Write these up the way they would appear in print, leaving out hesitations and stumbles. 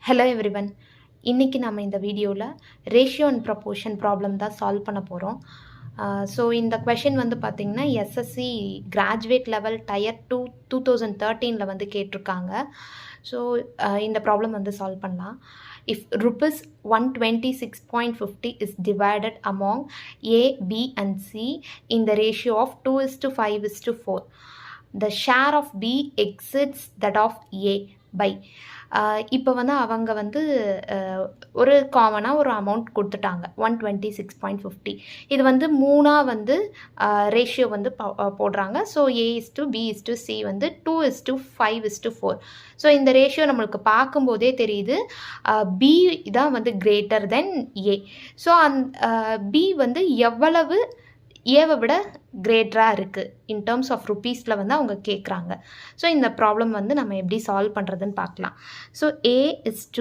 Hello everyone. இன்றைக்கி நம்ம இந்த வீடியோவில் ரேஷியோ அண்ட் ப்ரொபோர்ஷன் ப்ராப்ளம் தான் சால்வ் பண்ண போகிறோம். ஸோ இந்த கொஷின் வந்து பார்த்திங்கன்னா எஸ்எஸ்சி கிராஜுவேட் லெவல் டயர் 2013 வந்து கேட்டிருக்காங்க. ஸோ இந்த ப்ராப்ளம் வந்து சால்வ் பண்ணலாம். If rupees 126.50 is divided among A, B and C in the ratio of 2:5:4, the share of B exceeds that of A by இப்போ வந்து அவங்க வந்து ஒரு காமனாக ஒரு அமௌண்ட் கொடுத்துட்டாங்க 126.50. இது வந்து மூணாக வந்து ரேஷியோ வந்து போடுறாங்க. ஸோ A:B:C வந்து 2:5:4. ஸோ இந்த ரேஷியோ நம்மளுக்கு பார்க்கும்போதே தெரியுது B தான் வந்து greater than A. So B வந்து எவ்வளவு ஏவை விட கிரேட்டராக இருக்குது இன் டேர்ம்ஸ் ஆஃப் ருப்பீஸில் வந்து அவங்க கேட்குறாங்க. ஸோ இந்த ப்ராப்ளம் வந்து நம்ம எப்படி சால்வ் பண்ணுறதுன்னு பார்க்கலாம். ஸோ A:B:C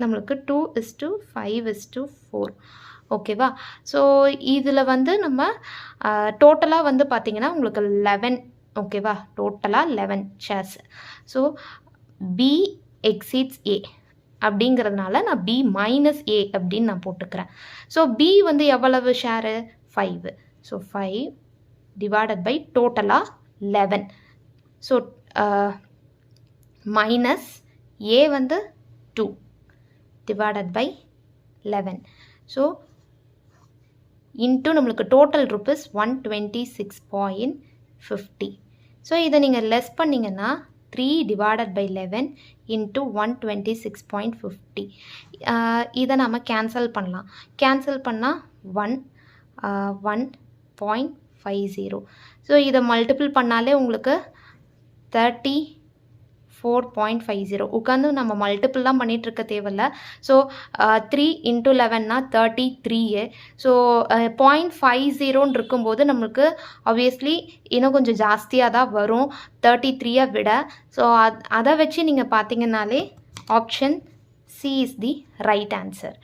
நம்மளுக்கு 2:5:4 ஓகேவா. ஸோ இதில் வந்து நம்ம டோட்டலாக வந்து பார்த்திங்கன்னா உங்களுக்கு 11 ஓகேவா. டோட்டலாக 11 shares. So B exceeds A அப்படிங்கிறதுனால நான் B மைனஸ் A அப்படின்னு நான் போட்டுக்கிறேன். ஸோ B வந்து எவ்வளவு ஷேரு 5. ஸோ 5 டிவைடட் பை டோட்டலாக 11. ஸோ மைனஸ் A வந்து 2 டிவைடட் பை 11. ஸோ இன்ட்டு நம்மளுக்கு டோட்டல் ருப்பீஸ் 126.50. ஸோ இதை நீங்கள் லெஸ் பண்ணிங்கன்னா 3 divided by 11 into 126.50. இதை நம்ம கேன்சல் பண்ணலாம். கேன்சல் பண்ணால் 1.50. ஸோ இதை மல்டிபிள் பண்ணாலே உங்களுக்கு 34.50. உட்காந்து நம்ம மல்டிபிள்லாம் பண்ணிகிட்ருக்க தேவையில்ல. So 3 into 11னா 33. ஸோ 0.50 இருக்கும்போது நம்மளுக்கு ஆப்வியஸ்லி இன்னும் கொஞ்சம் ஜாஸ்தியாக தான் வரும் 33 விட. ஸோ அதை வச்சு நீங்கள் பார்த்தீங்கன்னாலே option C is the right answer.